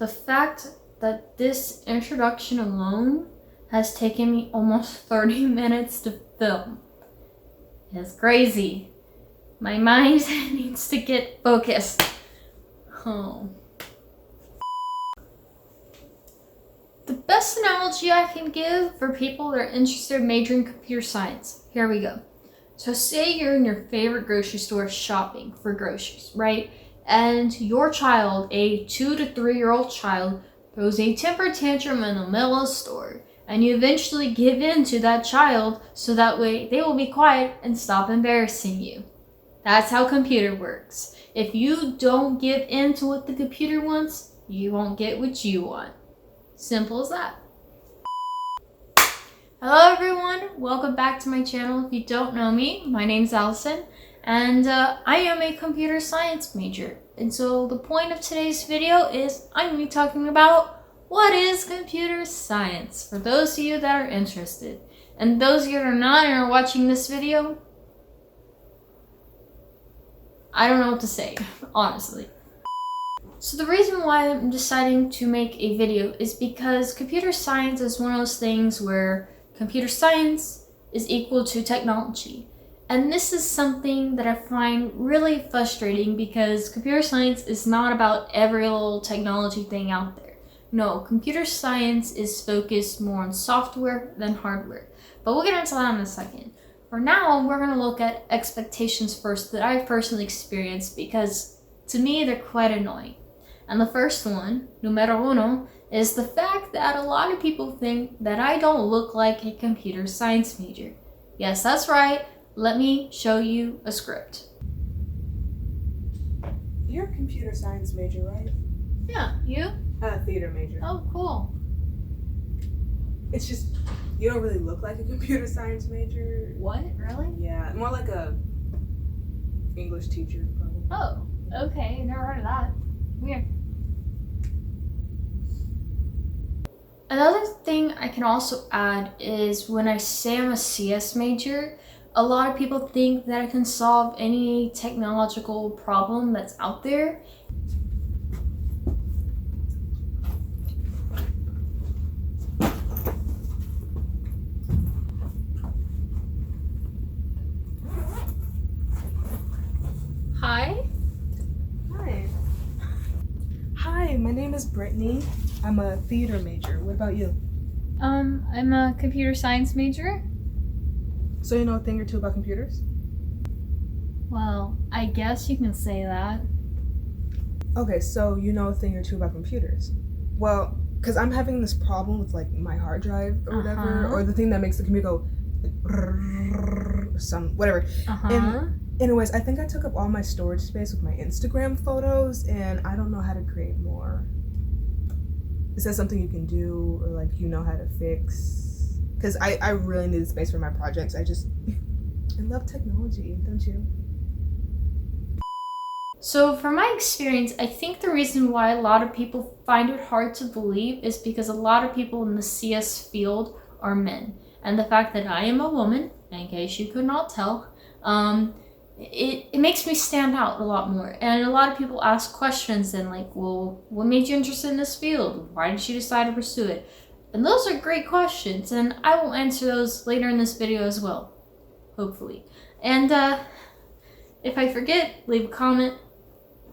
the fact that this introduction alone has taken me almost 30 minutes to film is crazy. My mind needs to get focused. Oh. The best analogy I can give for people that are interested in majoring in computer science. Here we go. So say you're in your favorite grocery store shopping for groceries, right? And your child, a 2 to 3 year old child, throws a temper tantrum in the middle of the store. And you eventually give in to that child so that way they will be quiet and stop embarrassing you. That's how computer works. If you don't give in to what the computer wants, you won't get what you want. Simple as that. Hello everyone, welcome back to my channel. If you don't know me, my name's Allison, and I am a computer science major. And so the point of today's video is I'm going to be talking about what is computer science for those of you that are interested. And those of you that are not and are watching this video, I don't know what to say, honestly. So the reason why I'm deciding to make a video is because computer science is one of those things where computer science is equal to technology. And this is something that I find really frustrating because computer science is not about every little technology thing out there. No, computer science is focused more on software than hardware. But we'll get into that in a second. For now, we're going to look at expectations first that I've personally experienced because to me they're quite annoying. And the first one, numero uno, is the fact that a lot of people think that I don't look like a computer science major. Yes, that's right. Let me show you a script. You're a computer science major, right? Yeah, you? Theater major. Oh, cool. It's just, you don't really look like a computer science major. What? Really? Yeah, more like a English teacher, probably. Oh, okay. Never heard of that. Weird. Another thing I can also add is when I say I'm a CS major, a lot of people think that I can solve any technological problem that's out there. Hi. Hi. Hi, my name is Brittany. I'm a theater major. What about you? I'm a computer science major. So you know a thing or two about computers? Well, I guess you can say that. Okay, so you know a thing or two about computers. Well, because I'm having this problem with like my hard drive or whatever, or the thing that makes the computer go like, whatever. And anyways, I think I took up all my storage space with my Instagram photos and I don't know how to create more. Is that something you can do or like you know how to fix? Because I really need space for my projects. I love technology, don't you? So from my experience, I think the reason why a lot of people find it hard to believe is because a lot of people in the CS field are men. And the fact that I am a woman, in case you could not tell, it makes me stand out a lot more. And a lot of people ask questions and like, well, what made you interested in this field? Why did you decide to pursue it? And those are great questions, and I will answer those later in this video as well, hopefully. And if I forget, leave a comment,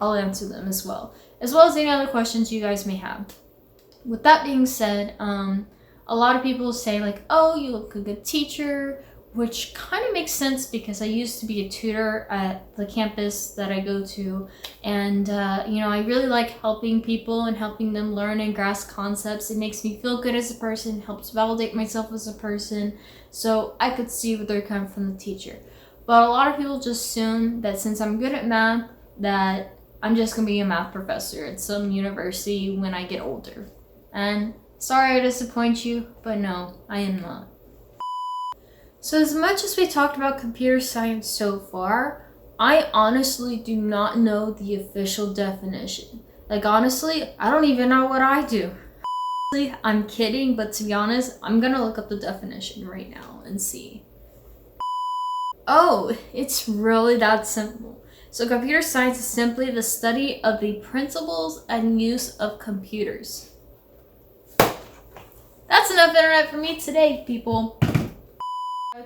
I'll answer them as well as any other questions you guys may have. With that being said, a lot of people say like, oh, you look a good teacher, which kind of makes sense because I used to be a tutor at the campus that I go to, and you know, I really like helping people and helping them learn and grasp concepts. It makes me feel good as a person, helps validate myself as a person, so I could see where they're coming from the teacher. But a lot of people just assume that since I'm good at math, that I'm just gonna be a math professor at some university when I get older. And sorry to disappoint you, but no, I am not. So as much as we talked about computer science so far, I honestly do not know the official definition. Like honestly, I don't even know what I do. I'm kidding, but to be honest, I'm gonna look up the definition right now and see. Oh, it's really that simple. So computer science is simply the study of the principles and use of computers. That's enough internet for me today, people.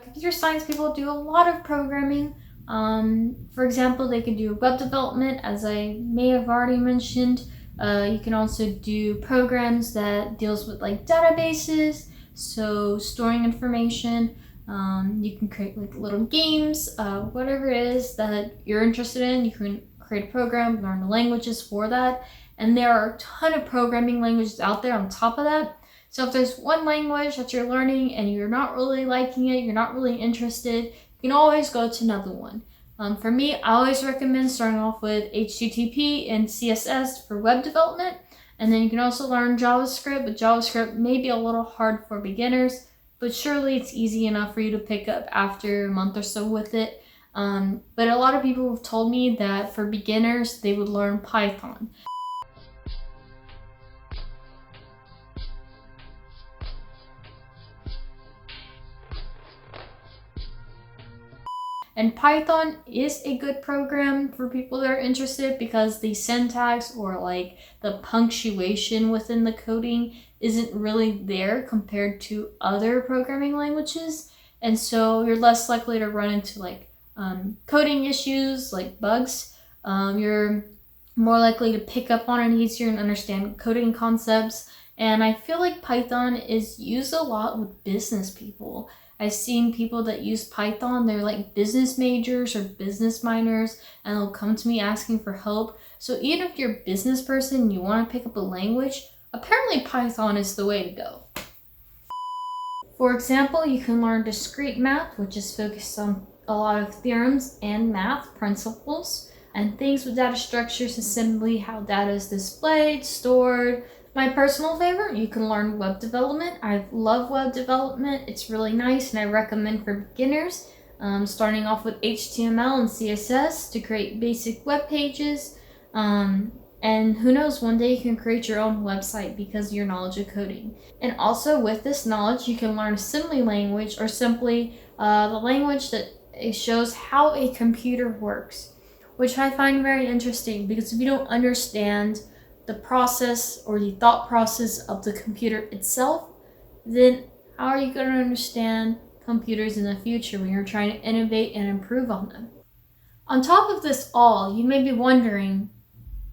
Computer science people do a lot of programming. For example, they can do web development, as I may have already mentioned. You can also do programs that deals with like databases, so storing information. You can create like little games, whatever it is that you're interested in. You can create a program, learn the languages for that, and there are a ton of programming languages out there on top of that. So if there's one language that you're learning and you're not really liking it, you're not really interested, you can always go to another one. For me, I always recommend starting off with HTTP and CSS for web development. And then you can also learn JavaScript, but JavaScript may be a little hard for beginners, but surely it's easy enough for you to pick up after a month or so with it. But a lot of people have told me that for beginners, they would learn Python. And Python is a good program for people that are interested because the syntax or like the punctuation within the coding isn't really there compared to other programming languages. And so you're less likely to run into like coding issues, like bugs. You're more likely to pick up on it easier and understand coding concepts. And I feel like Python is used a lot with business people. I've seen people that use Python, they're like business majors or business minors, and they'll come to me asking for help. So even if you're a business person and you want to pick up a language, apparently Python is the way to go. For example, you can learn discrete math, which is focused on a lot of theorems and math principles, and things with data structures is simply how data is displayed, stored. My personal favorite, you can learn web development. I love web development. It's really nice and I recommend for beginners, starting off with HTML and CSS to create basic web pages. And who knows, one day you can create your own website because of your knowledge of coding. And also with this knowledge, you can learn assembly language or simply the language that it shows how a computer works, which I find very interesting because if you don't understand the process or the thought process of the computer itself, then how are you going to understand computers in the future when you're trying to innovate and improve on them? On top of this all, you may be wondering,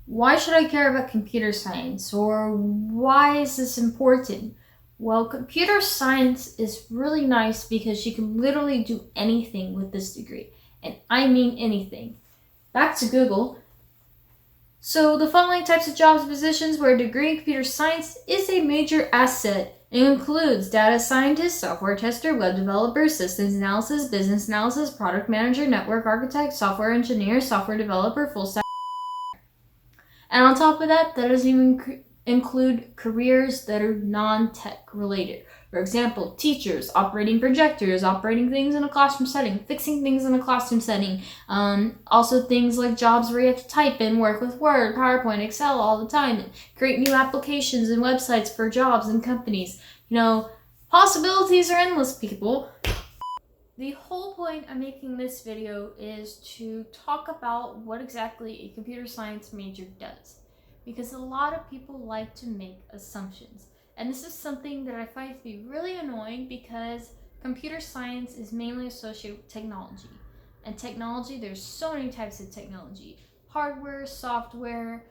why should I care about computer science, or why is this important? Well, computer science is really nice because you can literally do anything with this degree, and I mean anything. Back to Google. So the following types of jobs and positions where a degree in computer science is a major asset. It includes data scientist, software tester, web developer, systems analysis, business analysis, product manager, network architect, software engineer, software developer, full stack. And on top of that, that doesn't even include careers that are non-tech related. For example, teachers, operating projectors, operating things in a classroom setting, fixing things in a classroom setting. Also things like jobs where you have to type and work with Word, PowerPoint, Excel all the time, and create new applications and websites for jobs and companies. You know, possibilities are endless, people. The whole point of making this video is to talk about what exactly a computer science major does, because a lot of people like to make assumptions. And this is something that I find to be really annoying because computer science is mainly associated with technology. And technology, there's so many types of technology. Hardware, software,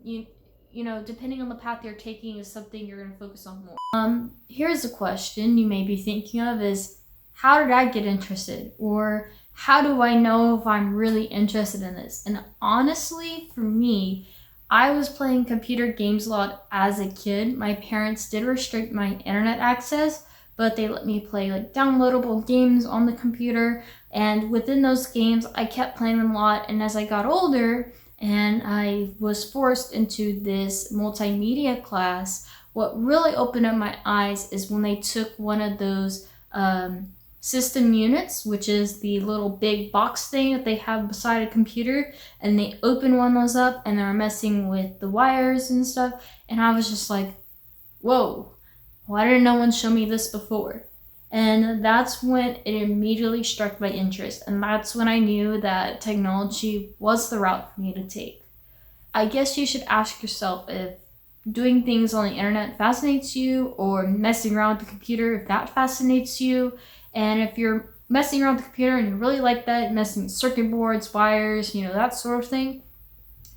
you know, depending on the path you're taking is something you're going to focus on more. Here's a question you may be thinking of is, how did I get interested? Or how do I know if I'm really interested in this? And honestly, for me, I was playing computer games a lot as a kid. My parents did restrict my internet access, but they let me play like downloadable games on the computer. And within those games, I kept playing them a lot. And as I got older and I was forced into this multimedia class, what really opened up my eyes is when they took one of those system units, which is the little big box thing that they have beside a computer, and they open one of those up and they're messing with the wires and stuff, and I was just like, whoa, why didn't no one show me this before? And that's when it immediately struck my interest. And that's when I knew that technology was the route for me to take. I guess you should ask yourself if doing things on the internet fascinates you, or messing around with the computer if that fascinates you. And if you're messing around with the computer and you really like that, messing with circuit boards, wires, that sort of thing,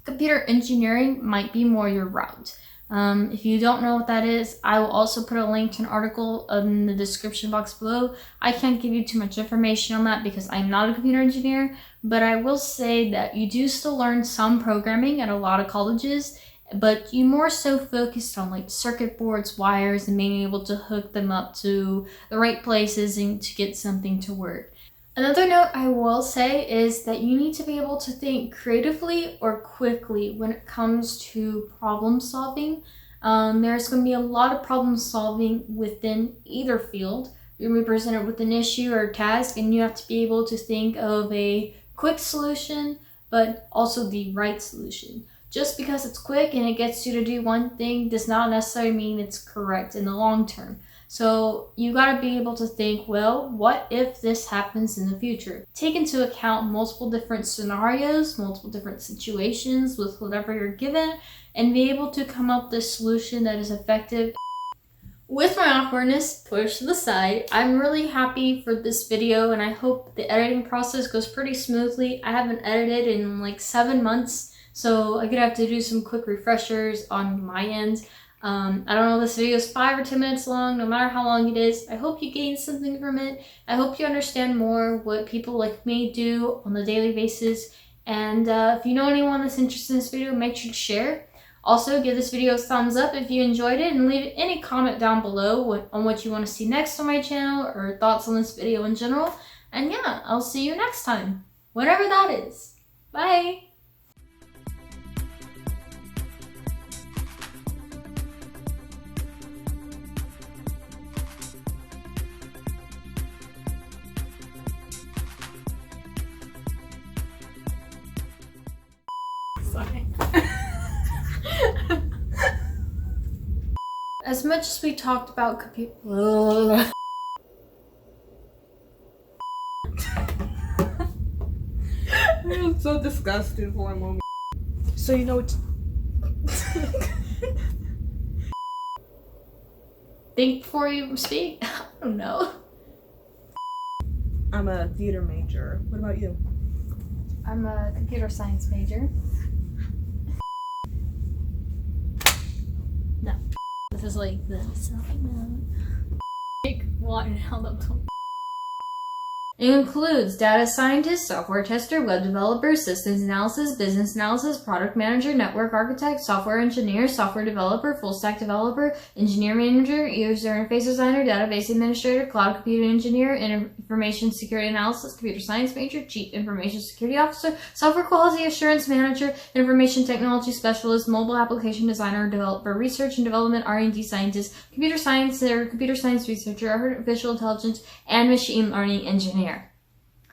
computer engineering might be more your route. If you don't know what that is, I will also put a link to an article in the description box below. I can't give you too much information on that because I'm not a computer engineer, but I will say that you do still learn some programming at a lot of colleges, but you more so focused on like circuit boards, wires, and being able to hook them up to the right places and to get something to work. Another note I will say is that you need to be able to think creatively or quickly when it comes to problem solving. There's going to be a lot of problem solving within either field. You're going to be presented with an issue or a task, and you have to be able to think of a quick solution, but also the right solution. Just because it's quick and it gets you to do one thing does not necessarily mean it's correct in the long term. So you gotta be able to think, well, what if this happens in the future? Take into account multiple different scenarios, multiple different situations with whatever you're given, and be able to come up with a solution that is effective. With my awkwardness pushed to the side, I'm really happy for this video, and I hope the editing process goes pretty smoothly. I haven't edited in like 7 months, so I'm gonna have to do some quick refreshers on my end. I don't know if this video is 5 or 10 minutes long, no matter how long it is. I hope you gain something from it. I hope you understand more what people like me do on a daily basis. And if you know anyone that's interested in this video, make sure to share. Also, give this video a thumbs up if you enjoyed it, and leave any comment down below on what you want to see next on my channel, or thoughts on this video in general. And yeah, I'll see you next time, whatever that is. Bye! Sorry. As much as we talked about computer... I'm so disgusted for a moment. So you know what? Think before you speak? I don't know. I'm a theater major. What about you? I'm a computer science major. No. This is like this. Take one held up to. It includes data scientist, software tester, web developer, systems analysis, business analysis, product manager, network architect, software engineer, software developer, full stack developer, engineer manager, user interface designer, database administrator, cloud computing engineer, information security analysis, computer science major, chief information security officer, software quality assurance manager, information technology specialist, mobile application designer, developer, research and development, R&D scientist, computer science or computer science researcher, artificial intelligence, and machine learning engineer.